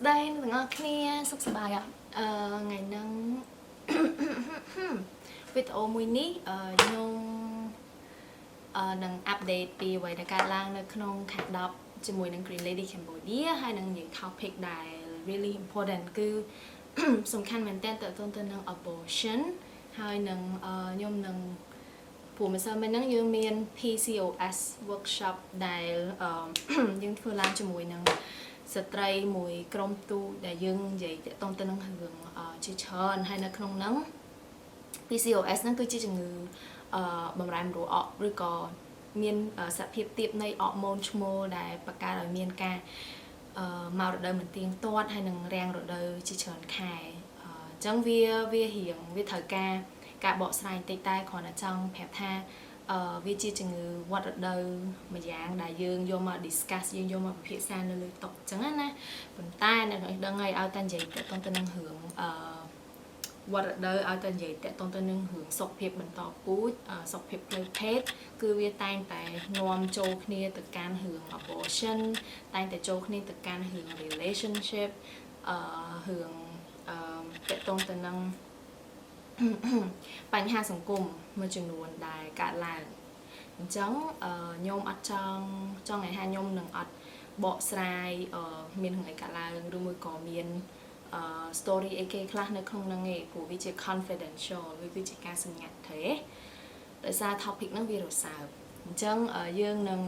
đây từng ngọc kia sắp sửa bài ạ ngày nắng video mùi ní nhung nâng update đi vậy là cả lang nó không khát đọc cho mùi nâng Green Lady Cambodia hay nâng những topic đại really important cứ song khăn mình tên tự tôn tên nâng abortion hay nâng nhung nâng phụ mình sao mình nâng như miền PCOS workshop đại những phương làm cho mùi nâng stray mùi crom tu đại dương vậy tôn tên nâng hưởng chỉ chọn hay là không nâng PCOS nó cứ chỉ chừng người bằng ràm rùa ọ rồi còn miền sạp hiệp tiệp này ọ môn chmô đại bạc ca rồi miền ca màu rồi đời mình tiếng tốt hay nâng rang rồi đời chỉ chọn khai chẳng vi hiển vi thời ca cả bộ sai tay tay còn ở trong phép tha vi chỉ chừng người quạt rồi đời mà dạng đại dương vô mà discuss dương vô mà phía xa nơi lưỡi tộc chẳng á nè phần tai này đang ngày ao tan dậy tại tôn tên năng hưởngวัดเดอเอาแต่ใหญ่แต่ตรงตัวนึงหึงศกเพียบบรรทอปูดศกเพียบเลยเพชรคือเวียตายแต่นวมโจคเนียตึกการหึง abortion ตายแต่โจคเนียตึกการหึง relationship หึงแต่ตรงตัวนึงปัญหาสังคมมันจำนวนได้การลายจังโยมอัดจังไงฮะโยมหนึ่งอัดเบาะสายเมียนหึงไอการลายหรือมือก่อเมียนstory អីគេខ្លះនៅក្នុងហ្នឹងឯងព្រោះវាជា confidential វាជាការសម្ងាត់ទេដោយសារ topic ហ្នឹងវារសើបអញ្ចឹងយើងនឹង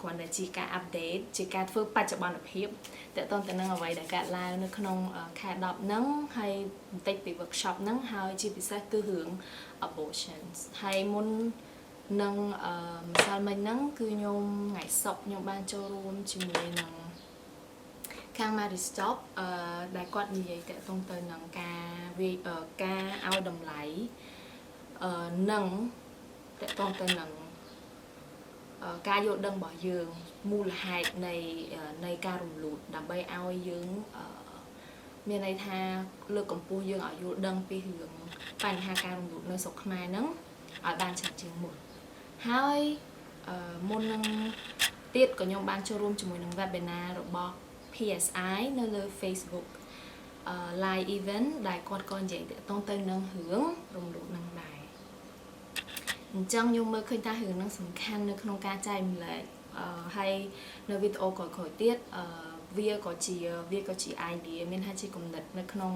គ្រាន់តែជាការ update ជាការធ្វើបច្ចុប្បន្នភាពតើតើទៅនឹងអ្វីដែលកើតឡើងនៅក្នុងខែ10ហ្នឹងហើយបន្តិចពី workshop ហ្នឹងហើយជាពិសេសគឺរឿង abortions ហើយមុននឹងម្សិលមិញហ្នឹងគឺខ្ញុំថ្ងៃសុក្រខ្ញុំបានចូលរួមជាមួយនឹងខាង Mary Stop ដែលគាត់និយាយតាក់ទងទៅនឹងការឲ្យតម្លៃនឹងតាក់ទងទៅនឹងការយល់ដឹងរបស់យើងមូលហេតុនៃការរំលូតដើម្បីឲ្យយើងមានន័យថាលើកកម្ពស់យើងឲ្យយល់ដឹងពីរឿងបញ្ហាការរំលូតនៅស្រុកខ្មែរហ្នឹងឲ្យបានច្រើនជាងមុនហើយមុននឹងទៀតក៏ខ្ញុំបានចូលរួមជាមួយនឹង webinar របស់ PSI នៅលើ Facebook live event ដែលគាត់ក៏និយាយតាក់ទងទៅនឹងរឿងរំលូតនឹងដែរអញ្ចឹងខ្ញុំមើលឃើញថារឿងហ្នឹងសំខាន់នៅក្នុងការចែកម្លែកហើយនៅវីដេអូក្រោយៗទៀតវាក៏ជា idea មានថាជាគំនិតនៅក្នុង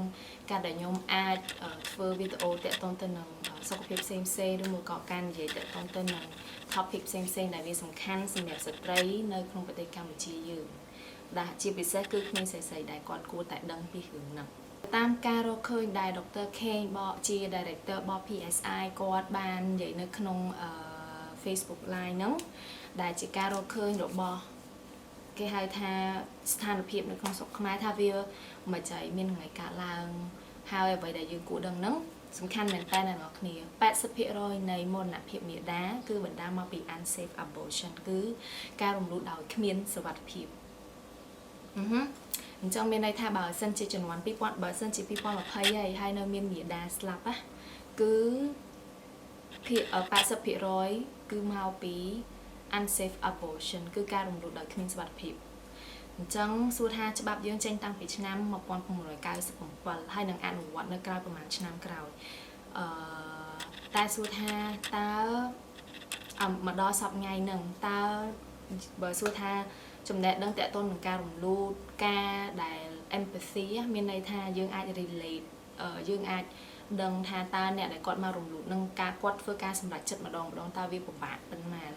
ការដែលខ្ញុំអាចធ្វើវីដេអូតាក់ទងទៅនឹងសុខភាពផ្សេងៗឬមួយក៏ការនិយាយតាក់ទងទៅនឹង topic ផ្សេងៗដែលវាសំខាន់សម្រាប់ស្ត្រីនៅក្នុងប្រទេសកម្ពុជាយើងដែលជាពិសេសគឺគ្មានស្រីៗដែលគាត់គួរតែដឹងពីរឿងហ្នឹងតាមការរកឃើញដែល Dr. Kheng បកជា Director របស់ PSI គាត់បាននិយាយនៅក្នុង Facebook Live ហ្នឹងដែលជាការរកឃើញរបស់គេហៅថាស្ថានភាពនៅក្នុងស្រុកខ្មែរថាវាមិនចៃមានថ្ងៃកើតឡើងហើយអ្វីដែលយើងគួរដឹងហ្នឹងសំខាន់មែនតើអ្នកនរគ្នា 80% នៃមរណភាពមាតាគឺបណ្ដាលមកពី unsafe abortion គឺការរំលូតដោយគ្មានសុវត្ថិភាពអញ្ចឹងមានន័យថាបើសិនជាចំនួន2000បើសិនជា2020ហើយនៅមានមាតាស្លាប់ណាគឺ80% គឺមកពី unsafe abortion គឺការរំលូតដោយគ្មានសុវត្ថិភាពអញ្ចឹងសួរថាច្បាប់យើងចេញតាំងពីឆ្នាំ1997ហើយនឹងអនុវត្តនៅក្រៅប្រហែលឆ្នាំក្រោយតែសួរថាតើមកដល់សប្តាហ៍ថ្ងៃហ្នឹងតើបើសួរថាចំណេះដឹងតាក់ទងនឹងការរំលូតការដែល empathy មានន័យថាយើងអាច relate យើងអាចដឹងថាតើអ្នកដែលគាត់មករំលូតនឹងការគាត់ធ្វើការសម្រេចចិត្តម្ដងតើវាពិបាកប៉ុន្មាន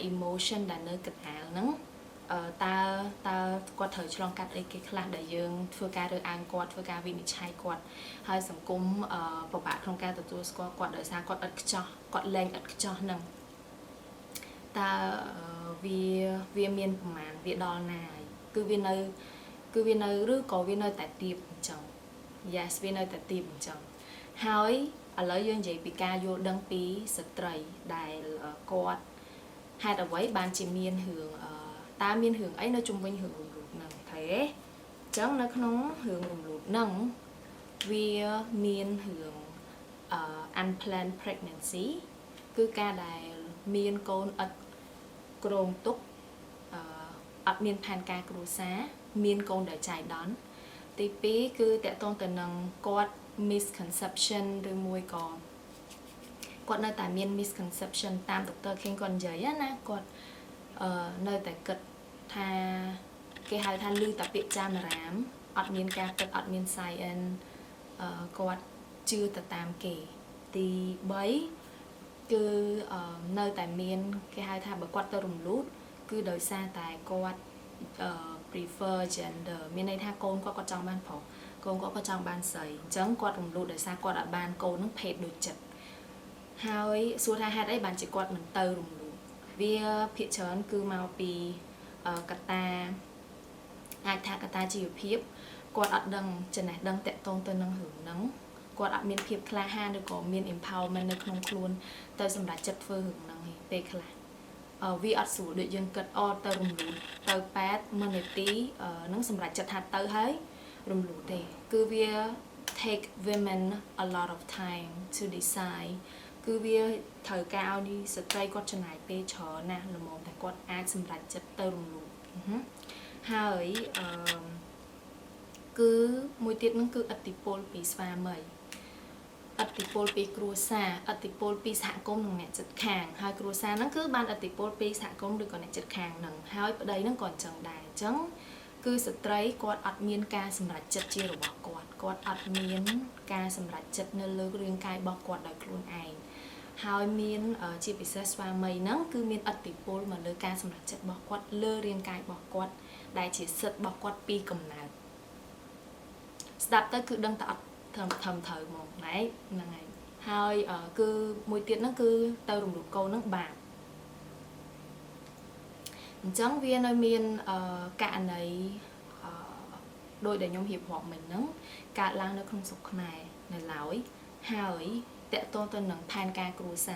emotion ដែលនៅកណ្ដាលហ្នឹងតើគាត់ត្រូវឆ្លងកាត់អីគេខ្លះដែលយើងធ្វើការរើសអើងគាត់ធ្វើការវិនិច្ឆ័យគាត់ហើយសង្គមពិបាកក្នុងការទទួលស្គាល់គាត់ដោយសារគាត់ឥតខ្ចោះគាត់លែងឥតខ្ចោះហ្នឹងតើវាមានប្រមាណវាដល់ណាគឺវានៅឬក៏វានៅតែទាបអញ្ចឹង yes វានៅតែទាបអញ្ចឹងហើយឥឡូវយើងនិយាយពីការយល់ដឹងពីស្ត្រីដែលគាត់ហេតុអ្វីបានជាមានរឿងតើមានរឿងអីនៅជុំវិញរឿងរំលូតហ្នឹងទេអញ្ចឹងនៅក្នុងរឿងរំលូតហ្នឹងវាមានរឿងunplanned pregnancy គឺការដែលមានកូនឥតគ្រោងទុកអត់មានផែនការគ្រួសារមានកូនដែលចៃដន្យ tí pí cứ tẹt tôn từ nâng quạt misconception rồi mùi có quạt nơi tại miền misconception tam Dr. King còn giấy á nè quạt nơi tại cực tha cái hai tha lưu tập biệt cha mà rám ọt miền ca cực ọt miền science quạt chưa tập tam kỳ thì bấy cứ nơi tại miền cái hai tha bởi quạt tơ rùng lút cứ đời xa tại quạt prefer gender miền này tha côn có trong ban phổ côn có trong ban sấy chẳng quạt rùng lút đời xa quạt ở ban côn nó phết đôi chật hai số hai hai đấy bạn chỉ quạt mình tơ rùng lút vì phía chớn cứ mau pi kata ai tha kata chỉ phiếp quạt ở đằng chân này đằng tẹt tôn tên năng hưởng nắng quạt ở miền phiếp kla ha được có miền empowerment được không luôn tới sầm đại chất phơi hưởng nắng tê kla vì ở số được dân cật o tơ rùng lút tơ pet money nắng sầm đại chất hạt tơ hết rùng lút tê cứ vì take women a lot of time to decide cứ vì thời cao đi stay quạt chân này tê chở nè là một tại quạt ai sầm đại chất tơ rùng lút hai cứ mùi tiết nó cứ atipol pi sva mày atipol pi cruza atipol pi hạ công nằng nẹt chật khang hai cruza nó cứ ban atipol pi hạ công được còn nẹt chật khang nằng hai ở đây nó còn chẳng đài trắng cứ stray quạt admin ca sầm rạch chật chia rồi bỏ quạt admin ca sầm rạch chật nơi lơ riêng cai bỏ quạt đời luôn ai hai miền chia bị xét sva mày nó cứ miền atipol mà lơ ca sầm rạch chật bỏ quạt lơ riêng cai bỏ quạt đại chỉ sật bỏ quạt pi cầm nào đạp tới cứ đăng tạo thầm thời một đấy là ngày hai cứ mùi tiết nó cứ tao rùng câu nó bạc chẳng viên nơi miền cả này đôi để nhóm hiệp họ mình nắng cả lang nó không sụp này này lối hai tệ tôn tên nâng pan ca cruza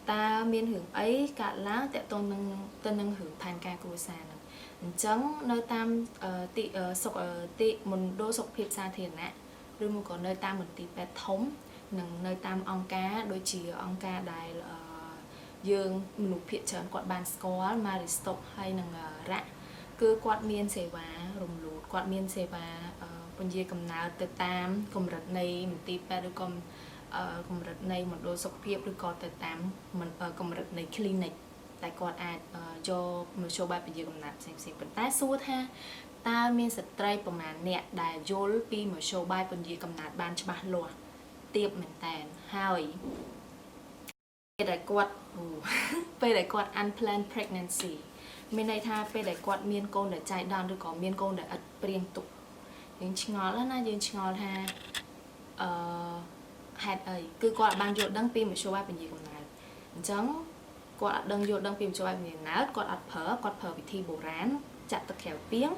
ta miền hưởng ấy cả lá tệ tôn nâng tên nâng hưởng pan ca cruza chẳng nơi tam tị sọc tị một đô sọc hiệp xa thiền nè rồi một còn nơi tam một tị bé thống nâng nơi tam ong cá đôi chỉ ong cá đài dương nụ phiện trơn quạt bàn score mà stop hay nâng rạ cứ quạt miên xề vá rùng lụt quạt miên xề vá còn gì cầm nào từ tam cầm rật này một tị bé đôi cầm rật này một đô sọc hiệp đôi còn từ tam mình cầm rật này clinic tại quạt cho một số bài bây giờ cầm nạp xem phần tái suốt ha ta miên sợi traiประมาณ nè đại vô pi một số bài bây giờ cầm nạp ban cho bạn luôn tiệp mình tàn hai về đại quạt về đại quạt unplanned pregnancy miền này tha về đại quạt miên côn để chạy đòn được có miên côn để ắt prieng tục những ngó là na những ngó ha hạt ấy cứ quạt ban vô đăng pi một số bài bây giờ cầm nạp chẳng quạt đăng vô đăng phim cho anh miền nào quạt phở bị thi bổ rán chặt tật khéo tiếng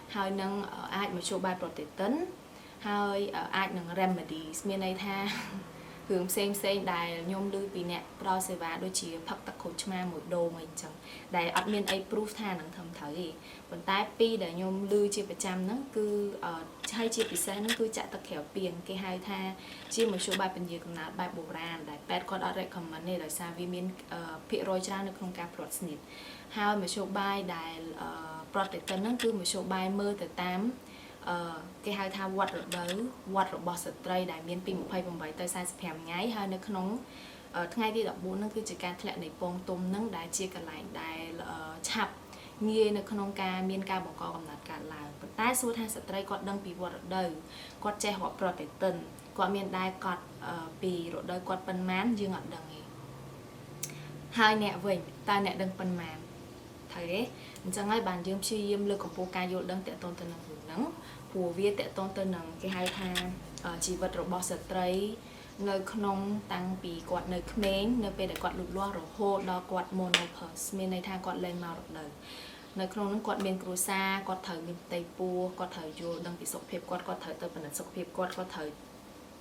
hai nâng ai mà cho bài protein hai ai nâng remedies miền này tha hướng xem đài nhôm lưu bị nè pro se và đôi chỉ phật tật khổ chma một đồ mình chẳng đài admin a proof tha nâng thầm thấy còn tai pi để nhôm lưu chia phần trăm nó cứ hay chia bị sai nó cứ chặt tật khéo tiền cái hai tha chia một số bàiเป็นgì còn là bài bổ rán đài pet còn ở đây còn mà này là sao vì miền phía rồi ra nó không cả protein hai một số bài đài protein nó cứ một số bài mơ từ 8 cái hai tha quạt rồi bỏ sợi dây đại miền pin một phay bằng 7 tới 45 ngày hai nó không ngày đi đọc 4 nó cứ chỉการ ធ្លាក់ នៃ ពង ទុំ នឹង ដែល ជា កន្លែង ដែល ឆាប់ ងាយ នៅ ក្នុង ការ មាន ការ បង្ក កំណត់ កើត ឡើង ប៉ុន្តែ សួរ ថា ស្ត្រី គាត់ ដឹង ពី វដ្ត រដូវ គាត់ ចេះ រាប់ protein គាត់ មាន ដែរ គាត់ ពី រដូវ គាត់ ប៉ុន្មាន យើង អត់ ដឹង ទេ ហើយ អ្នក វិញ តើ អ្នក ដឹង ប៉ុន្មាន ត្រូវ ទេ អញ្ចឹង ហើយ បាន យើង ព្យាយាម លើក កម្ពស់ ការ យល់ ដឹង ទាក់ទង ទៅ នឹង ហ្នឹង ព្រោះ វា ទាក់ទង ទៅ នឹង គេ ហៅ ថា ជីវិត របស់ ស្ត្រី នៅ ក្នុង តាំង ពី គាត់ នៅ ក្មេង នៅ ពេល ដែល គាត់ លូតលាស់ រហូត ដល់ គាត់ menopause មាន ន័យ ថា គាត់ លែង មក រដូវ នៅ ក្នុង ហ្នឹង គាត់ មាន គ្រួសារ គាត់ ត្រូវ មាន ផ្ទៃពោះ គាត់ ត្រូវ យល់ ដឹង ពី សុខភាព គាត់ ត្រូវ ទៅ ពិនិត្យ សុខភាព គាត់ ត្រូវ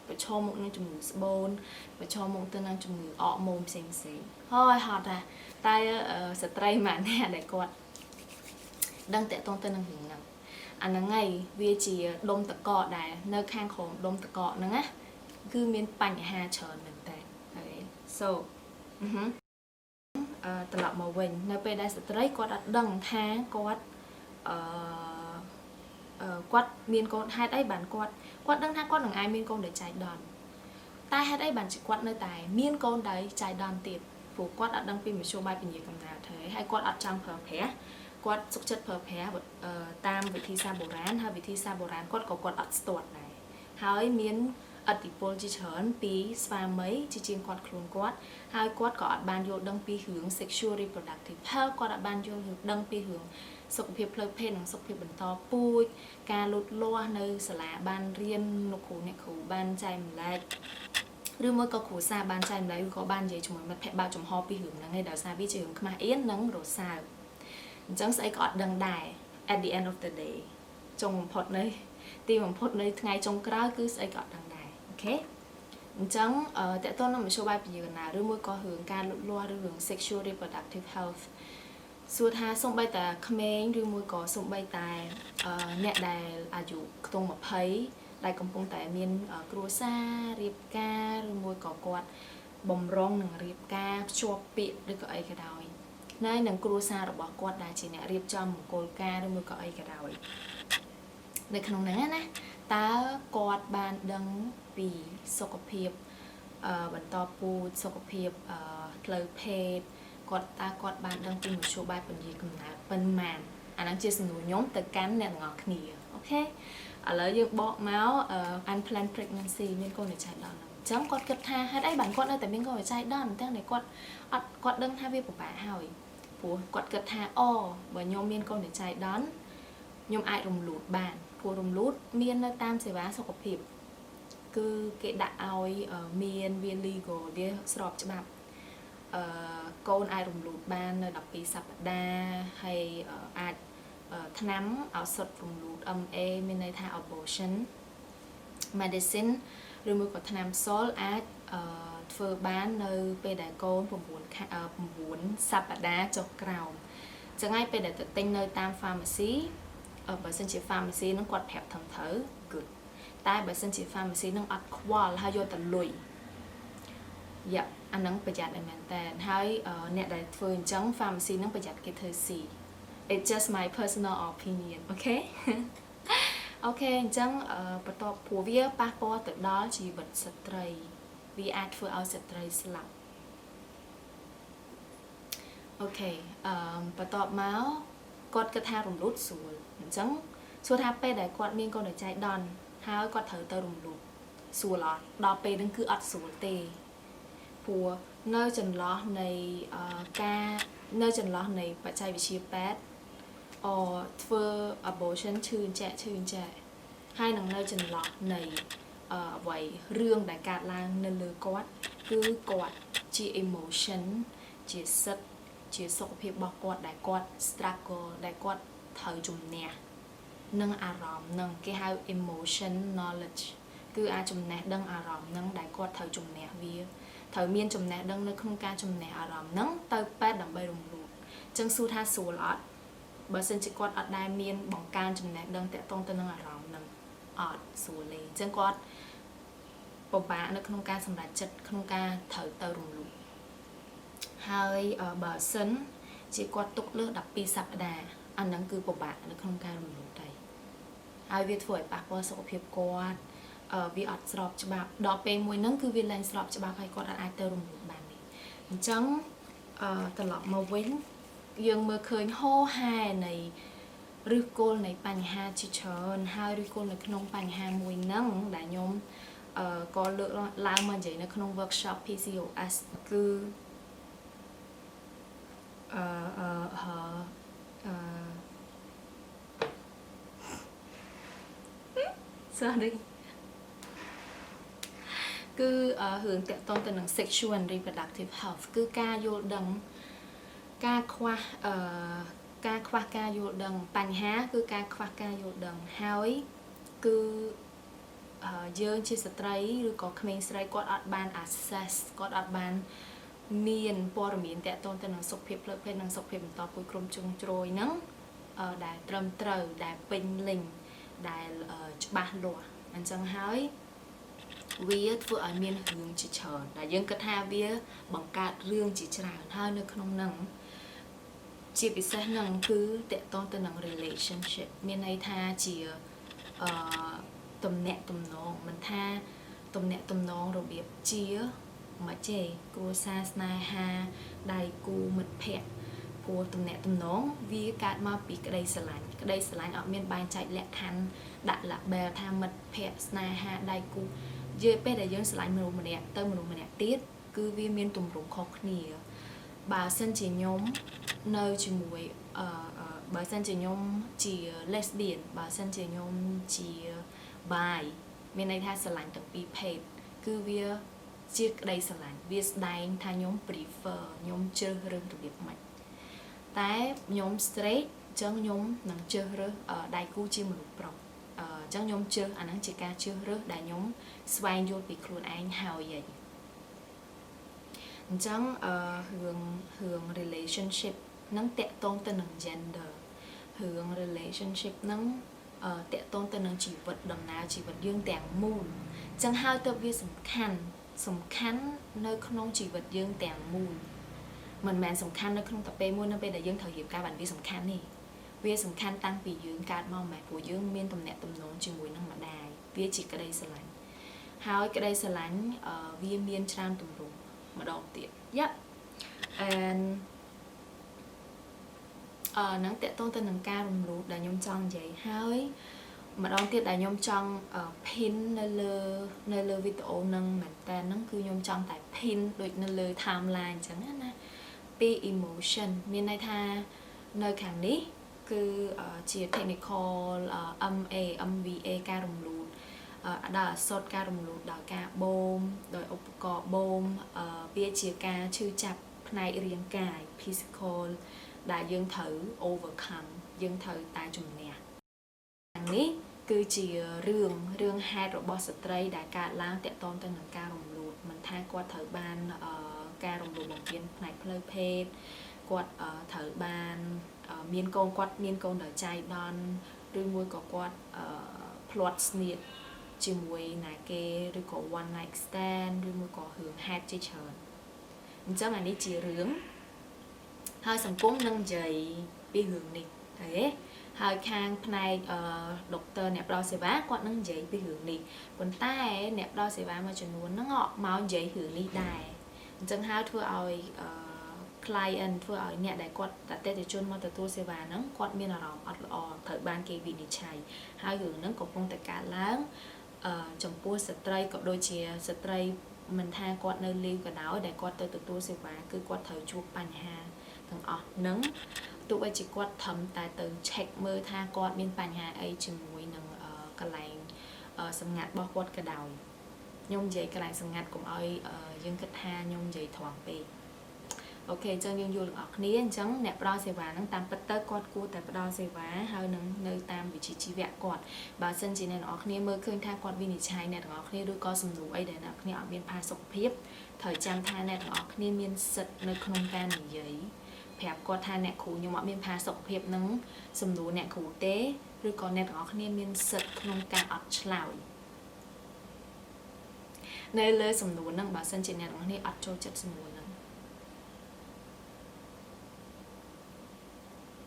ប្រឈម មុខ នឹង ជំងឺ ស្បូន ប្រឈម មុខ ទៅ នឹង ជំងឺ អក មុំ ផ្សេង ហើយ ហត់ ថា តែ ស្ត្រី ម្នាក់ ដែល គាត់ ដឹង តាក់ទង ទៅ នឹង រឿង ហ្នឹង អា ហ្នឹង ហើយ វា ជា ដុំ តកក ដែល នៅ ខាង ក្រោម ដុំ តកក ហ្នឹង ណា គឺ មាន បញ្ហា ច្រើន មែនតើ ហើយ so ត្រឡប់ មក វិញ នៅ ពេល ដែល ស្ត្រី គាត់ អត់ ដឹង ថា គាត់ quát miên con hai ấy bản quát đăng thang quát đằng ai miên con để chạy đòn tai hai ấy bản chỉ quát nơi tài miên con đấy chạy đòn tiệt phủ quát ở đăng pin một show bàiเป็นgì cầm nào thế hay quát ở trang phở phé quát súc chất phở phé tam vị thi sa bồ rán hay vị thi sa bồ rán quát có quát ở tuột này hai miên ở tỷ pol chỉ chởn pí spa mấy chỉ chiên quát khuôn quát hai quát có ở ban vô đăng pi hướng sexual reproductive health quát ở ban vô đăng pi hướng សុខភាពផ្លូវភេទនិងសុខភាពបន្តពូជការលូតលាស់នៅសាលាបានរៀនលោកគ្រូអ្នកគ្រូបានចែកម្លែកឬមួយក៏គ្រូសាបានចែកម្លែកឬក៏បាននិយាយជាមួយមិត្តភ័ក្តិបើកចំហពីរឿងហ្នឹងឯងដោយសារវាជារឿងខ្មាស់អៀននិងរសើបអញ្ចឹងស្អីក៏អត់ដឹងដែរ at the end of the day ចុងបំផុតនៃទីបំផុតនៃថ្ងៃចុងក្រោយគឺស្អីក៏អត់ដឹងដែរអូខេអញ្ចឹងតើតើនៅមធ្យោបាយពន្យាណាឬមួយក៏រឿងការលូតលាស់ឬរឿង sexual reproductive health សួរថាសូម្បីតែក្មេងឬមួយក៏សូម្បីតែអ្នកដែលអាយុខ្ទង់20ដែលកំពុងតែមានគ្រួសាររៀបការឬមួយក៏គាត់បំរុងនឹងរៀបការភ្ជាប់ពាក្យឬក៏អីក៏ដោយនៅនឹងគ្រួសាររបស់គាត់ដែលជាអ្នករៀបចំមង្គលការឬមួយក៏អីក៏ដោយនៅក្នុងហ្នឹងណាតើគាត់បានដឹងពីសុខភាពបន្តពូជសុខភាពផ្លូវភេទគាត់តើគាត់បានដឹងពីមធ្យោបាយពន្យាកំណើតប៉ុន្មានអាហ្នឹងជាសំណួរខ្ញុំទៅកាន់អ្នកទាំងអស់គ្នាអូខេឥឡូវយើងបកមក unplanned pregnancy មានកូនដែលចៃដន្យអញ្ចឹងគាត់គិតថាហេតុអីបានគាត់នៅតែមានកូនដែលចៃដន្យទាំងតែគាត់ដឹងថាវាពិបាកហើយព្រោះគាត់គិតថាអូបើខ្ញុំមានកូនដែលចៃដន្យខ្ញុំអាចរំលូតបានព្រោះរំលូតមាននៅតាមសេវាសុខភាពគឺគេដាក់ឲ្យមានវា legal វាស្របច្បាប់កូនអាចរំលូតបាននៅ12សប្តាហ៍ហើយអាចថ្នាំឱសថរំលូត MA មានន័យថា abortion medicine ឬមួយក៏ថ្នាំសុលអាចធ្វើបាននៅពេលដែលកូន9សប្តាហ៍ចុះក្រោមចឹងហើយពេលដែលទៅទិញនៅតាម pharmacy បើសិនជា pharmacy ហ្នឹងគាត់ប្រាប់ត្រឹមត្រូវ good តែបើសិនជា pharmacy ហ្នឹងអត់ខ្វល់ហើយយកទៅលុយយ៉ាអាហ្នឹងប្រយ័ត្នឲ្យមែនតើហើយអ្នកដែលធ្វើអញ្ចឹង pharmacy ហ្នឹងប្រយ័ត្នគេធ្វើ C it's just my personal opinion អូខេអូខេអញ្ចឹងបន្ទាប់ព្រោះវាប៉ះពាល់ទៅដល់ជីវិតស្ត្រីវាអាចធ្វើឲ្យស្ត្រីស្លាប់អូខេបន្ទាប់មកគាត់គិតថារំលូតស្រួលអញ្ចឹងសួរថាពេលដែលគាត់មានកូនដែលចៃដន្យហើយគាត់ត្រូវទៅរំលូតស្រួលអត់ដល់ពេលហ្នឹងគឺអត់ស្រួលទេព្រោះនៅចន្លោះនៃនៅចន្លោះនៃបច្ចេកវិទ្យាពេទ្យធ្វើ abortion ឈឺអញ្ចាក់ហើយនឹងនៅចន្លោះនៃអ្វីរឿងដែលកើតឡើងនៅលើគាត់គឺគាត់ជា emotion ជាសិទ្ធជាសុខភាពរបស់គាត់ដែលគាត់ struggle ដែលគាត់ត្រូវជំនះនឹងអារម្មណ៍នឹងគេហៅ emotion knowledge គឺអាចចំណេះដឹងអារម្មណ៍នឹងដែលគាត់ត្រូវជំនះវាត្រូវមានចំណេះដឹងនៅក្នុងការជំនះអារម្មណ៍ហ្នឹងទៅពេទ្យដើម្បីរំលូតអញ្ចឹងសួរថាស្រួលអត់បើសិនជាគាត់អត់ដែលមានបង្កើនចំណេះដឹងតាក់ទងទៅនឹងអារម្មណ៍ហ្នឹងអត់ស្រួលទេអញ្ចឹងគាត់ពិបាកនៅក្នុងការសម្រេចចិត្តក្នុងការត្រូវទៅរំលូតហើយបើសិនជាគាត់ទុកលើ12សប្តាហ៍អាហ្នឹងគឺពិបាកនៅក្នុងការរំលូតដែរហើយវាធ្វើឲ្យប៉ះពាល់សុខភាពគាត់វាអត់ស្របច្បាប់ដល់ពេលមួយហ្នឹងគឺវាលែងស្របច្បាប់ហើយគាត់អាចទៅរំលូតបានទេអញ្ចឹងត្រឡប់មកវិញយើងមើលឃើញហូរហែនៃឫសគល់នៃបញ្ហាជាច្រើនហើយឫសគល់នៅក្នុងបញ្ហាមួយហ្នឹងដែលខ្ញុំក៏លើកឡើងមកនិយាយនៅក្នុង workshop PCOS គឺsorry គឺរឿងតាក់ទងទៅនឹង sexual and reproductive health គឺការយល់ដឹងការខ្វះការយល់ដឹងបញ្ហាគឺការខ្វះការយល់ដឹងហើយគឺយើងជាស្ត្រីឬក៏ក្មេងស្រីគាត់អត់បាន access គាត់អត់បានមានព័ត៌មានតាក់ទងទៅនឹងសុខភាពផ្លូវភេទនិងសុខភាពបន្តពូជក្រុមជ្រុងជ្រោយហ្នឹងដែលត្រឹមត្រូវដែលពេញលេញដែលច្បាស់លាស់អញ្ចឹងហើយវាធ្វើឲ្យមានរឿងជាច្រើនដែលយើងគិតថាវាបង្កើតរឿងជាច្រើនហើយនៅក្នុងហ្នឹង chia bị xe nâng cứ tệ tôn tên nâng relationship miền này tha chỉ tầm nẹ tầm nón mình tha tầm nẹ tầm nón rồi biết chia mà chê cô sa snai ha đài cô mật pẹt cô tầm nẹ tầm nón vì cả mà bị cái đây sờ lạnh ở miền bài chạy lẹ khăn đặt là bè tha mật pẹt snai ha đài cô dễ bé để dân sờ lạnh mình nè tơ mình nè tiết cứ vì miền tùng rụng khó khăn bà sân chỉ nhóm nơi chỉ mùi bà sân chỉ nhóm chỉ lesbian bà sân chỉ nhóm chỉ bài bên này tha sờ lạnh tập bị paid cứ vì chiếc đây sờ lạnh vì đây tha nhóm prefer nhóm chơi rừng từ việc mạnh tại nhóm straight chẳng nhóm nắng chơi rừng ở đại cú chi một pro chẳng nhóm chơi anh ấy chỉ ca chơi rừng đại nhóm xoay vô bị khuôn anh hào vậy chẳng hướng relationship nắng tệ tôn tên nắng gender hướng relationship nắng tệ tôn tên nắng chỉ vật đầm nào chỉ vật dương tàng mùn chẳng hai tập viên sầm khăn nơi không chỉ vật dương tàng mùn mình mẹ sầm khăn nơi không tập bê mùn nơi bê đại dương thời hiệp ca bản vi sầm khăn nè vi sầm khăn tăng vì dương ca mau mẹ của dương miên tầm nẹt tầm nón chỉ mùi năng mà đài vi chỉ cái đây sờ lạnh hai cái đây sờ lạnh vi miên tram tầm rụng mà đầu tiên yep and nắng tệ tôn tên nắng ca rùng lụt đại nhôm tròn vậy hơi mà đầu tiên đại nhôm tròn pin nơi lơ video nâng mà ta nắng cứ nhôm tròn tại pin đôi nơi lơ timeline chẳng hạn na p emotion miền này tha nơi khẳng lý cứ chỉ technical âm a âm va ca rùng lụt đã sốt ca rùng lụt đã ca bom rồi ốp cọ bom bia chia ca chư chập này riêng cài physical đã dương thử overcome dương thử tại chùm nè thằng ní cứ chỉ rương hai robot stray đã cả lang tẹt tôn tên là ca rùng lụt mình thay qua thử ban ca rùng lụt một viên này play page quạt thử ban miên công đỡ chai đòn rương môi có quạt plot sneak chỉ mùi nà kê rồi có one night stand rồi mùi có hướng hát chơi trời chắc là đi chỉ rướng hơi sầm cốm nâng dày bị hướng này thế hơi khang này doctor nẹp đo xe vá quạt nâng dày bị hướng này còn tay nẹp đo xe vá mà chuẩn muốn nó ngọ máu dày hướng đi đài chẳng hai thua oi client thua oi nè đại quạt đặt tên để chôn mà từ tua xe vá nó quạt miên là ròng thời ban kê bị đi chạy hai hướng nó có công tại cả láng trong pua stray có đôi chia stray mình tha quạt nơi lưu cả đó để quạt từ tua xe vá cứ quạt thời chuột bàn hà thằng nắng tụi bay chỉ quạt thầm tại từ check mơ tha quạt bên bàn hà ấy chừng mũi nằng cái lạnh sầm ngạt bao quạt cái đầu nhung dậy cái lạnh sầm ngạt cũng ơi dương cách ha nhung dậy thoáng về ok chân dương du được ở ní trắng nẹp đo xe vá nắng tam bắt tới quạt cua tại đo xe vá hơi nắng nơi tam vị trí chi vẹn quạt bà sân chỉ này ở ní mơ khơi tha quạt vì chai nè ở ní đôi co sầm đủ ấy để nè ở bên pha sọc phiếp thời trang tha nè ở ní miên sật nơi không can giấy phép quạt tha nè khủ nhưng mà bên pha sọc phiếp nắng sầm đủ nè khủ tế rồi còn nè ở ní miên sật không can ở chảo nơi lơ sầm đủ nắng bà sân chỉ này ở ní ở trôi chất sầm đủ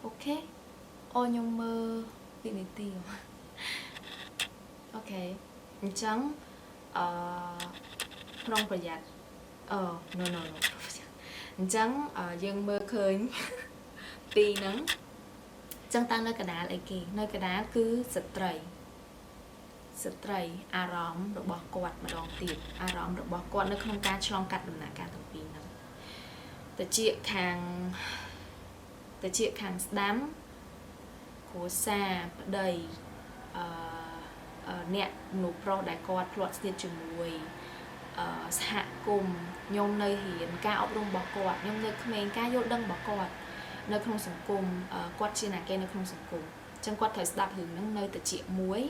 ok ôi nhung mơ bị nít tiêu ok trắng không phải giặt no trắng dương mơ khơi pi nắng trắng tăng nơi cái đá lại kì nơi cái đá cứ sợi arom rồi bỏ quạt mà đòn tiền arom rồi bỏ quạt nó không ca trong cắt đầm nạ ca thằng pi nắng từ chị khang đám của xa đầy nẹt nụ pro đại quạt plot tiền chừng mùi hạ cùng nhôm nơi hiền ca ốc rung bỏ quạt nhôm nơi mình ca vô đăng bỏ quạt nơi không sống cùng quạt chi là kia nơi không sống cùng trong quạt thời đạp hưởng nâng nơi từ chị muối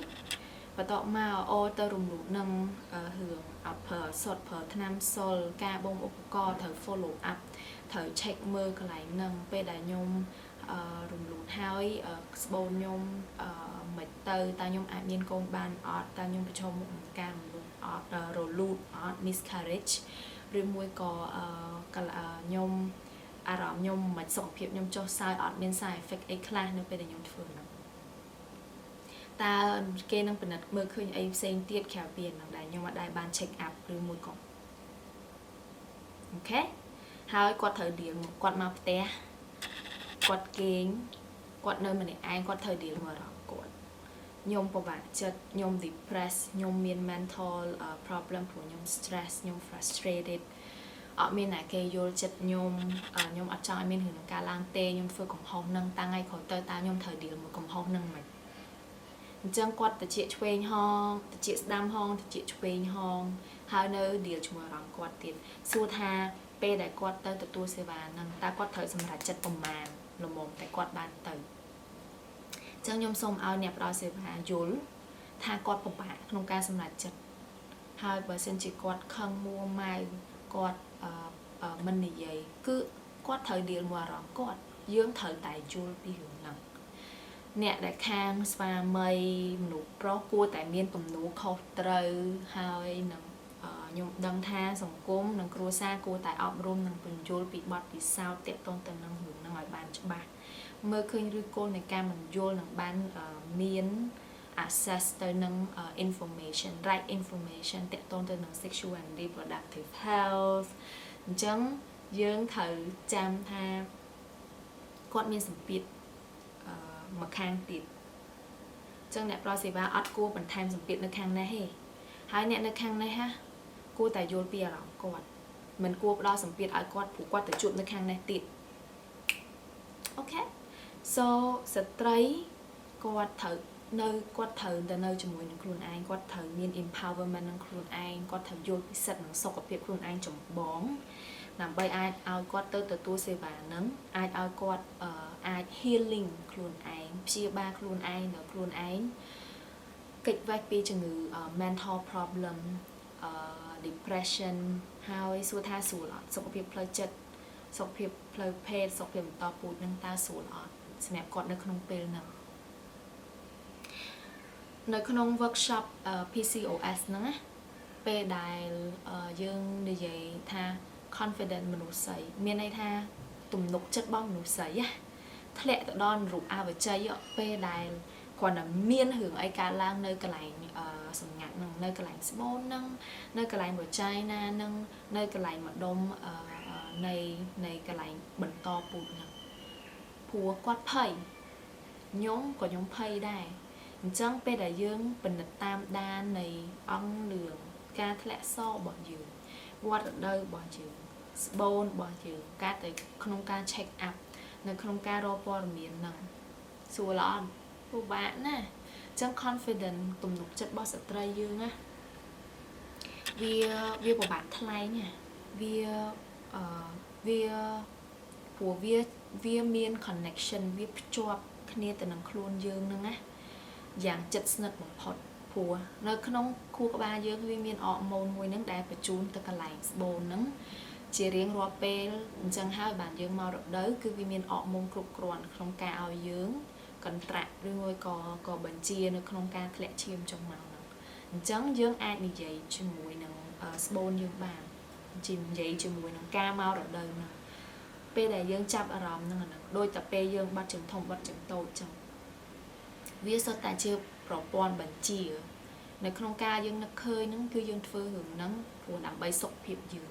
và tọ màu ô tơ rùng lụt nâng hưởng phở sọt phở tham sol ca bông ốc co thời follow up thời check mơ cái lại nâng về đại nhôm rùng lụt hai bồn nhôm mệt tơ ta nhôm ai nhiên công ban ta nhôm cho một ca rồi lụt miscarriage rồi môi có cái nhôm អារម្មណ៍ខ្ញុំមិនសុខភាពខ្ញុំចុះសើអត់មាន side effect អីខ្លះនៅពេលដែលខ្ញុំធ្វើហ្នឹងតើគេនឹងពិនិត្យមើលឃើញអីផ្សេងទៀតក្រៅពីហ្នឹងដែរខ្ញុំអត់ដែរបាន check up ឬមួយក៏អូខេហើយគាត់ត្រូវ deal គាត់មកផ្ទះគាត់គេងគាត់នៅម្នាក់ឯងគាត់ត្រូវ deal មកអារម្មណ៍គាត់ខ្ញុំពិបាកចិត្តខ្ញុំ depress ខ្ញុំមាន mental problem ព្រោះខ្ញុំ stress ខ្ញុំ frustrated អត់មានអ្នកគេយល់ចិត្តខ្ញុំអត់ចង់ឲ្យមានរឿងការឡើងទេខ្ញុំធ្វើកំហុសនឹងតាំងថ្ងៃក្រោយទៅតាខ្ញុំត្រូវ deal មួយកំហុសនឹងមិនអញ្ចឹងគាត់តិចឆ្វេងហងតិចស្ដាំហងតិចឆ្វេងហងហើយនៅ deal ជាមួយអារម្មណ៍គាត់ទៀតសួរថាពេលដែលគាត់ទៅទទួលសេវាហ្នឹងតើគាត់ត្រូវសម្រេចចិត្តប្រមាណល្មមតែគាត់បានទៅអញ្ចឹងខ្ញុំសូមឲ្យអ្នកផ្ដល់សេវាយល់ថាគាត់ពិបាកក្នុងការសម្រេចចិត្តហើយបើសិនជាគាត់ខឹងមួម៉ៅគាត់មិននិយាយគឺគាត់ត្រូវ deal មួយអារម្មណ៍គាត់យើងត្រូវតែយល់ពីរឿងហ្នឹងអ្នកដែលខាងស្វាមីមនុស្សប្រុសគួរតែមានទំនួលខុសត្រូវហើយនឹងខ្ញុំដឹងថាសង្គមនិងគ្រួសារគួរតែអប់រំនិងពន្យល់ពីបទពិសោធន៍ទាក់ទងទៅនឹងរឿងហ្នឹងឲ្យបានច្បាស់មើលឃើញឬគោលនៃការមិនយល់នឹងបានមាន access ទៅនឹង information right information ទាក់ទងទៅនឹង sexual and reproductive health អញ្ចឹងយើងត្រូវចាំថាគាត់មានសម្ពាធមកខាងទៀតអញ្ចឹងអ្នកផ្ដល់សេវាអត់គួរបន្ថែមសម្ពាធនៅខាងនេះទេហើយអ្នកនៅខាងនេះហាគួរតែយល់ពីអារម្មណ៍គាត់មិនគួរផ្ដល់សម្ពាធឲ្យគាត់ព្រោះគាត់ទៅជួបនៅខាងនេះទៀតអូខេ so ស្ត្រីគាត់ត្រូវទៅនៅជាមួយនឹងខ្លួនឯងគាត់ត្រូវមាន empowerment នឹងខ្លួនឯងគាត់ត្រូវយល់ពីសិទ្ធិនិងសុខភាពខ្លួនឯងចម្បងដើម្បីអាចឲ្យគាត់ទៅទទួលសេវាហ្នឹងអាចឲ្យគាត់អាច healing ខ្លួនឯងព្យាបាលខ្លួនឯងដល់ខ្លួនឯងកិច្ចវេះពីជំងឺ mental problem depression ហើយសួរថាស្រួលអត់សុខភាពផ្លូវចិត្តសុខភាពផ្លូវភេទសុខភាពបន្តពូជនឹងតើស្រួលអត់សម្រាប់គាត់នៅក្នុងពេលហ្នឹងនៅក្នុង workshop PCOS ហ្នឹងណាពេលដែលយើងនិយាយថា confident មនុស្សស្រីមានន័យថាទំនុកចិត្តរបស់មនុស្សស្រីណាធ្លាក់ទៅដល់រូបអវជ័យពេលដែលគាត់តែមានរឿងអីកើតឡើងនៅកន្លែងសម្ងាត់ហ្នឹងនៅកន្លែងស្បូនហ្នឹងនៅកន្លែងបច្ច័យណាហ្នឹងនៅកន្លែងម្ដុំនៃកន្លែងបន្តពូជហ្នឹងព្រោះគាត់ភ័យខ្ញុំភ័យដែរអញ្ចឹងពេលដែលយើងពិនិត្យតាមដាននៃអង្គលឿងការធ្លាក់សរបស់យើងវត្តរដូវរបស់យើងស្បូនរបស់យើងការទៅក្នុងការ check up នៅក្នុងការរកព័ត៌មានហ្នឹងសួរល្អពិបាកណាស់អញ្ចឹង confident ទំនុកចិត្តរបស់ស្ត្រីយើងណាវាពិបាកថ្លែងណាព្រោះវាមាន connection វាភ្ជាប់គ្នាទៅនឹងខ្លួនយើងហ្នឹងណាយ៉ាងជិតស្និទ្ធបំផុតព្រោះនៅក្នុងខួរក្បាលយើងវាមានអរម៉ូនមួយហ្នឹងដែលបញ្ជូនទៅកន្លែងស្បូនហ្នឹងជារៀងរាល់ពេលអញ្ចឹងហើយបានយើងមករដូវគឺវាមានអរម៉ូនគ្រប់គ្រាន់ក្នុងការឲ្យយើងកន្ត្រាក់ឬមួយក៏បញ្ជានៅក្នុងការធ្លាក់ឈាមចុះមកហ្នឹងអញ្ចឹងយើងអាចនិយាយជាមួយនឹងស្បូនយើងបាននិយាយជាមួយនឹងការមករដូវហ្នឹងពេលដែលយើងចាប់អារម្មណ៍ហ្នឹងដូចតែពេលយើងបាត់ជើងធំបាត់ជើងតូចអញ្ចឹងវាសុទ្ធតែជាប្រព័ន្ធបញ្ជានៅក្នុងការយើងនឹកឃើញហ្នឹងគឺយើងធ្វើរឿងហ្នឹងព្រោះដើម្បីសុខភាពយើង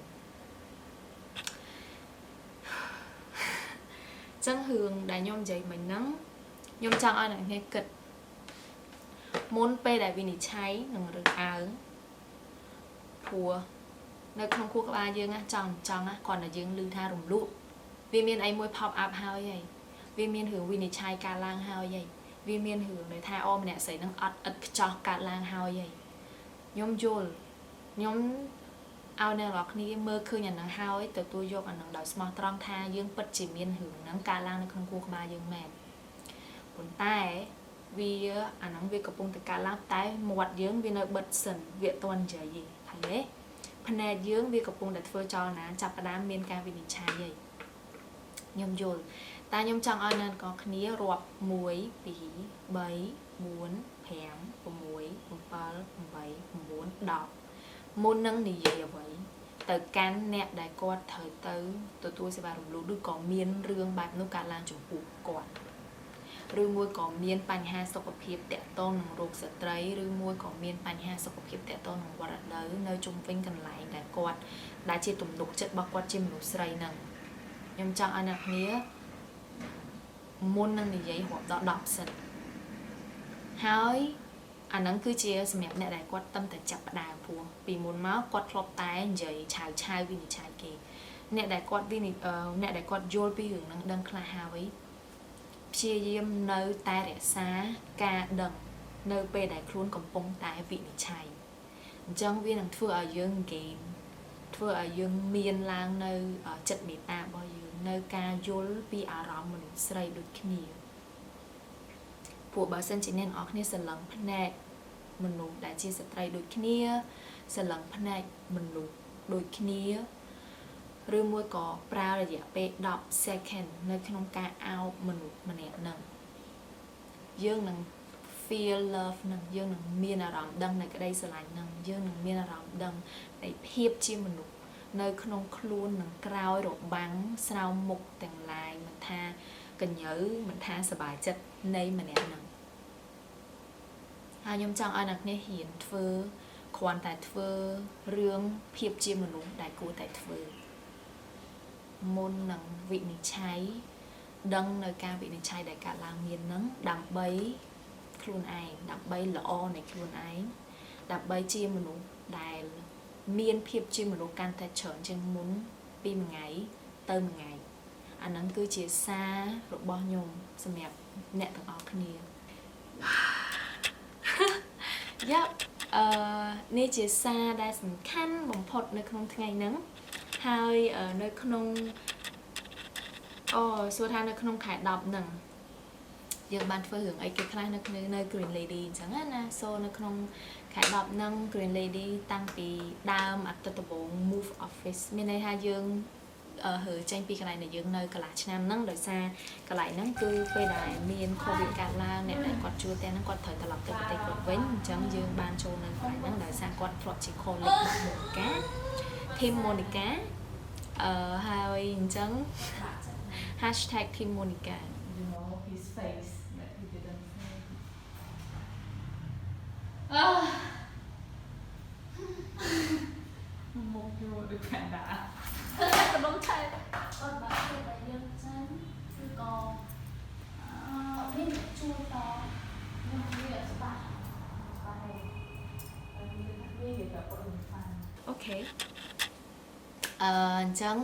ចឹងរឿងដែលខ្ញុំនិយាយមិញហ្នឹងខ្ញុំចង់ឲ្យអ្នកនេះគិតមុនពេលដែលវិនិច្ឆ័យនឹងរើសអើងព្រោះនៅក្នុងខួរក្បាលយើងចង់គាត់តែយើងឮថារំលូតវាមានអីមួយ pop up ហើយវាមានរឿងវិនិច្ឆ័យកើតឡើងហើយវាមានរឿងដែលថាម្នាក់ស្រីនឹងអត់ឥតខ្ចោះកើតឡើងហើយខ្ញុំយល់ខ្ញុំឲ្យអ្នកនរគ្នាមើលឃើញអាហ្នឹងហើយទទួលយកអាហ្នឹងដោយស្មោះត្រង់ថាយើងពិតជាមានរឿងហ្នឹងកើតឡើងនៅក្នុងខួរក្បាលយើងមែនប៉ុន្តែអាហ្នឹងវាកំពុងតែកើតឡើងតែមាត់យើងវានៅបិទសិនវាអត់ទាន់និយាយទេឃើញទេភ្នែកយើងវាកំពុងតែធ្វើចលនាចាប់ផ្ដើមមានការវិនិច្ឆ័យខ្ញុំយល់តែខ្ញុំចង់ឲ្យអ្នកនរគ្នារាប់1 2 3 4 5 6 7 8 9 10មុននឹងនិយាយអ្វី từ can nè đại quạt thời tới tôi sẽ vào lúa đứa có miên rương bạc nút cả làng chủng phụ quạt rư môi có miên bánh ha sọc hiệp tẹt tôn rục sợi trai rư môi có miên bánh ha sọc hiệp tẹt tôn quạt đỡ nơi trung vinh cần lại đại quạt đã chia tụm đục chất bạc quạt chim nụ sợi nằng nhom chẳng anh ạ nghĩa môn năng thì giấy hoặc đọ đọc sạchហើយអាហ្នឹងគឺជាសម្រាប់អ្នកដែលគាត់តឹមតែចាប់ផ្ដើមព្រោះពីមុនមកគាត់ធ្លាប់តែនិយាយឆាវវិនិច្ឆ័យគេអ្នកដែលគាត់យល់ពីរឿងហ្នឹងដឹងខ្លះហើយព្យាយាមនៅតែរក្សាការដឹងនៅពេលដែលខ្លួនកំពុងតែវិនិច្ឆ័យអញ្ចឹងវានឹងធ្វើឲ្យយើង gain ធ្វើឲ្យយើងមានឡើងនៅចិត្តមេត្តារបស់យើងនៅការយល់ពីអារម្មណ៍មនុស្សស្រីដូចគ្នាពួកបើសិនជាអ្នកនរគ្នាស្រឡឹងភ្នែកមនុស្សដែលជាស្ត្រីដូចគ្នាស្រឡឹងភ្នែកមនុស្សដូចគ្នាឬមួយក៏ប្រើរយៈពេល10 second នៅក្នុងការអោបមនុស្សម្នាក់ហ្នឹងយើងនឹង feel love នឹងយើងនឹងមានអារម្មណ៍ដឹងនៃក្តីស្រឡាញ់នឹងយើងនឹងមានអារម្មណ៍ដឹងនៃភាពជាមនុស្សនៅក្នុងខ្លួននឹងក្រោយរបាំងស្រោមមុខទាំងឡាយមិនថាកញ្ញើមិនថាសប្បាយចិត្តនៃម្នាក់ហ្នឹងហើយខ្ញុំចង់ឲ្យអ្នកនេះហ៊ានធ្វើគ្រាន់តែធ្វើរឿងភាពជាមនុស្សដែលគួរតែធ្វើមុននឹងវិនិច្ឆ័យដឹងនៅការវិនិច្ឆ័យដែលកើតឡើងមានហ្នឹងដើម្បីខ្លួនឯងដើម្បីល្អនៃខ្លួនឯងដើម្បីជាមនុស្សដែលមានភាពជាមនុស្សកាន់តែច្រើនជាងមុនពីមួយថ្ងៃទៅមួយថ្ងៃអាហ្នឹងគឺជាសាររបស់ខ្ញុំសម្រាប់អ្នកទាំងអស់គ្នាយ៉ានេះជាសារដែលសំខាន់បំផុតនៅក្នុងថ្ងៃហ្នឹងហើយនៅក្នុងសួរថានៅក្នុងខែ10ហ្នឹងយើងបានធ្វើរឿងអីគេខ្លះនៅ Green Lady អញ្ចឹងណាសូនៅក្នុងខែ10ហ្នឹង Green Lady តាំងពីដើមអតីតដំបូង move office មានន័យថាយើងហើចេញពីកន្លែងដែលយើងនៅកន្លះឆ្នាំហ្នឹងដោយសារកន្លែងហ្នឹងគឺពេលដែលមាន COVID កើតឡើងអ្នកដែលគាត់ជួលតែហ្នឹងគាត់ត្រូវត្រឡប់ទៅប្រទេសគាត់វិញអញ្ចឹងយើងបានចូលនៅកន្លែងហ្នឹងដោយសារគាត់ធ្លាប់ជា colleague របស់ Monica Team Monica ហើយអញ្ចឹង #Team Monica you know his face that he didn't một vô được phản đã có đúng thay con bảo là đại dương chân cứ còn biết chua to nhưng mà bây giờ các bạn ok អញ្ចឹង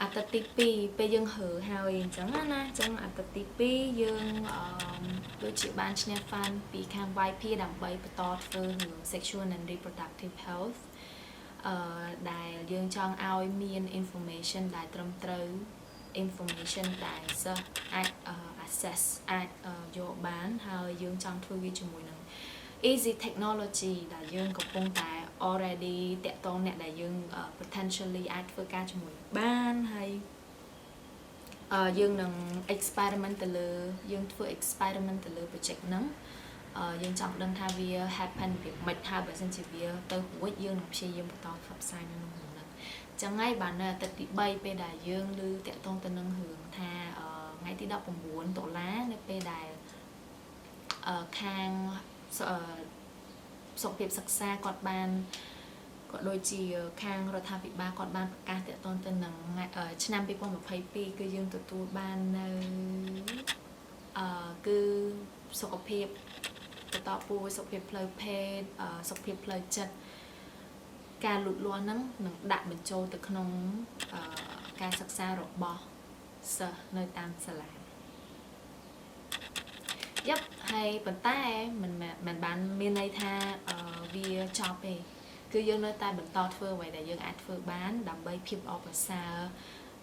អត្តទី2ពេលយើងហើហើយអញ្ចឹងណាអញ្ចឹងអត្តទី2យើងដូចជាបានឈ្នះ fan ពីខាង YP ដើម្បីបន្តធ្វើរឿង sexual and reproductive health ដែលយើងចង់ឲ្យមាន information ដែលត្រឹមត្រូវ information ដែលសិស្សអាច access អាចយកបានហើយយើងចង់ធ្វើវាជាមួយនឹង easy technology ដែលយើងកំពុងតែ already តាក់ទងអ្នកដែលយើង potentially អាចធ្វើការជាមួយបានហើយយើងនឹង experiment ទៅលើយើងធ្វើ experiment ទៅលើ project ហ្នឹងយើងចង់ដឹងថាវា happen វាមិនហើយបើសិនជាវាទៅរួចយើងនឹងព្យាយាមបន្តផ្សព្វផ្សាយនៅក្នុងហ្នឹងចឹងហើយបាននៅអាទិត្យទី3ពេលដែលយើងឮតាក់ទងទៅនឹងរឿងថាថ្ងៃទី19ដុល្លារនៅពេលដែលខាងសុខភាពសិក្សាគាត់បានក៏ដូចជាខាងរដ្ឋាភិបាលគាត់បានប្រកាសតាក់ទងទៅនឹងឆ្នាំ2022គឺយើងទទួលបាននៅគឺសុខភាពបន្តពូសុខភាពផ្លូវភេទសុខភាពផ្លូវចិត្តការលូតលាស់ហ្នឹងនឹងដាក់បញ្ចូលទៅក្នុងការសិក្សារបស់សិស្សនៅតាមសាលាយប់ហើយប៉ុន្តែមិនបានមានន័យថាវាចប់ទេគឺយើងនៅតែបន្តធ្វើអ្វីដែលយើងអាចធ្វើបានដើម្បីភាពល្អប្រសើរ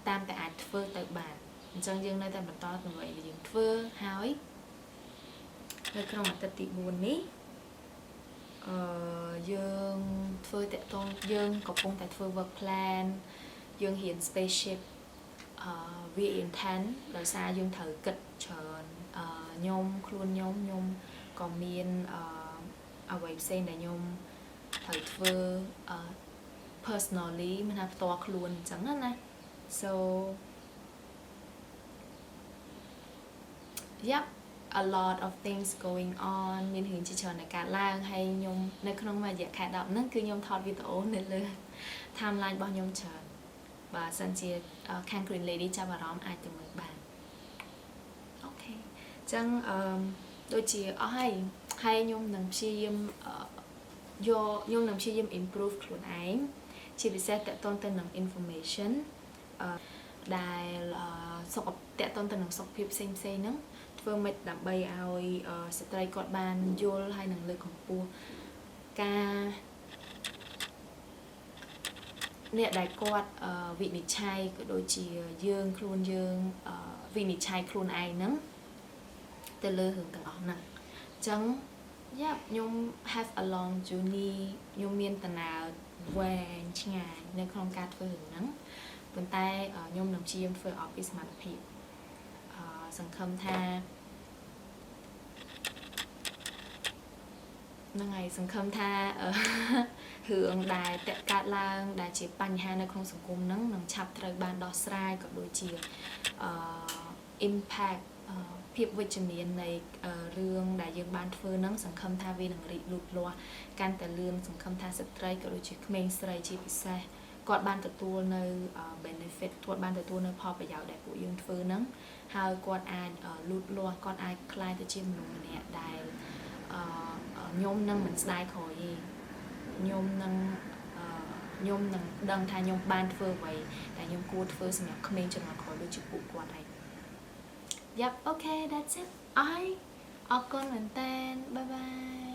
តាមតែអាចធ្វើទៅបានអញ្ចឹងយើងនៅតែបន្តអ្វីដែលយើងធ្វើហើយនៅក្នុងអាទិត្យទី4នេះយើងធ្វើតាក់ទងយើងកំពុងតែធ្វើ work plan យើងរៀន spaceship វា intense ដោយសារយើងត្រូវគិតច្រើនខ្ញុំខ្លួនខ្ញុំក៏មានអ្វីផ្សេងដែលខ្ញុំត្រូវធ្វើ personally មិនថាផ្ទាល់ខ្លួនអញ្ចឹងណា so yep a lot of things going on មានរឿងជាច្រើននៃការឡើងហើយខ្ញុំនៅក្នុងមួយរយៈខែ10ហ្នឹងគឺខ្ញុំថតវីដេអូនៅលើ timeline របស់ខ្ញុំច្រើនបាទសិនជាខាង Green Lady ចាប់អារម្មណ៍អាចទៅមើលបានអូខេអញ្ចឹងដូចជាអស់ហើយខ្ញុំនឹងព្យាយាមខ្ញុំនឹងព្យាយាម improve ខ្លួនឯងជាពិសេសតកតងទៅនឹង information ដែលសុខតកតងទៅនឹងសុខភាពផ្សេងៗហ្នឹងធ្វើមិនដើម្បីឲ្យស្ត្រីគាត់បានយល់ហើយនឹងលើកកម្ពស់ការអ្នកដែលគាត់វិនិច្ឆ័យក៏ដូចជាយើងខ្លួនយើងវិនិច្ឆ័យខ្លួនឯងហ្នឹងទៅលើរឿងទាំងអស់ហ្នឹងអញ្ចឹងខ្ញុំ have a long journey ខ្ញុំមានដំណើរវែងឆ្ងាយនៅក្នុងការធ្វើរឿងហ្នឹងប៉ុន្តែខ្ញុំនឹងព្យាយាមធ្វើឲ្យពីសមត្ថភាពសង្ឃឹមថាហ្នឹងហើយសង្ឃឹមថារឿងដែលកើតឡើងដែលជាបញ្ហានៅក្នុងសង្គមហ្នឹងនឹងឆាប់ត្រូវបានដោះស្រាយក៏ដូចជា impact ភាពវិជ្ជមាននៃរឿងដែលយើងបានធ្វើហ្នឹងសង្ឃឹមថាវានឹងរីកលូតលាស់កាន់តែលឿនសង្ឃឹមថាស្ត្រីក៏ដូចជាក្មេងស្រីជាពិសេសគាត់បានទទួលនៅ benefit គាត់បានទទួលនៅផលប្រយោជន៍ដែលពួកយើងធ្វើហ្នឹងហើយគាត់អាចលូតលាស់គាត់អាចក្លាយទៅជាមនុស្សម្នាក់ដែលខ្ញុំនឹងមិនស្ដាយក្រោយទេខ្ញុំនឹងដឹងថាខ្ញុំបានធ្វើអ្វីដែលខ្ញុំគួរធ្វើសម្រាប់ក្មេងជំនាន់ក្រោយដូចជាពួកគាត់ហើយ Yep okay that's it អរគុណមែនតើ bye bye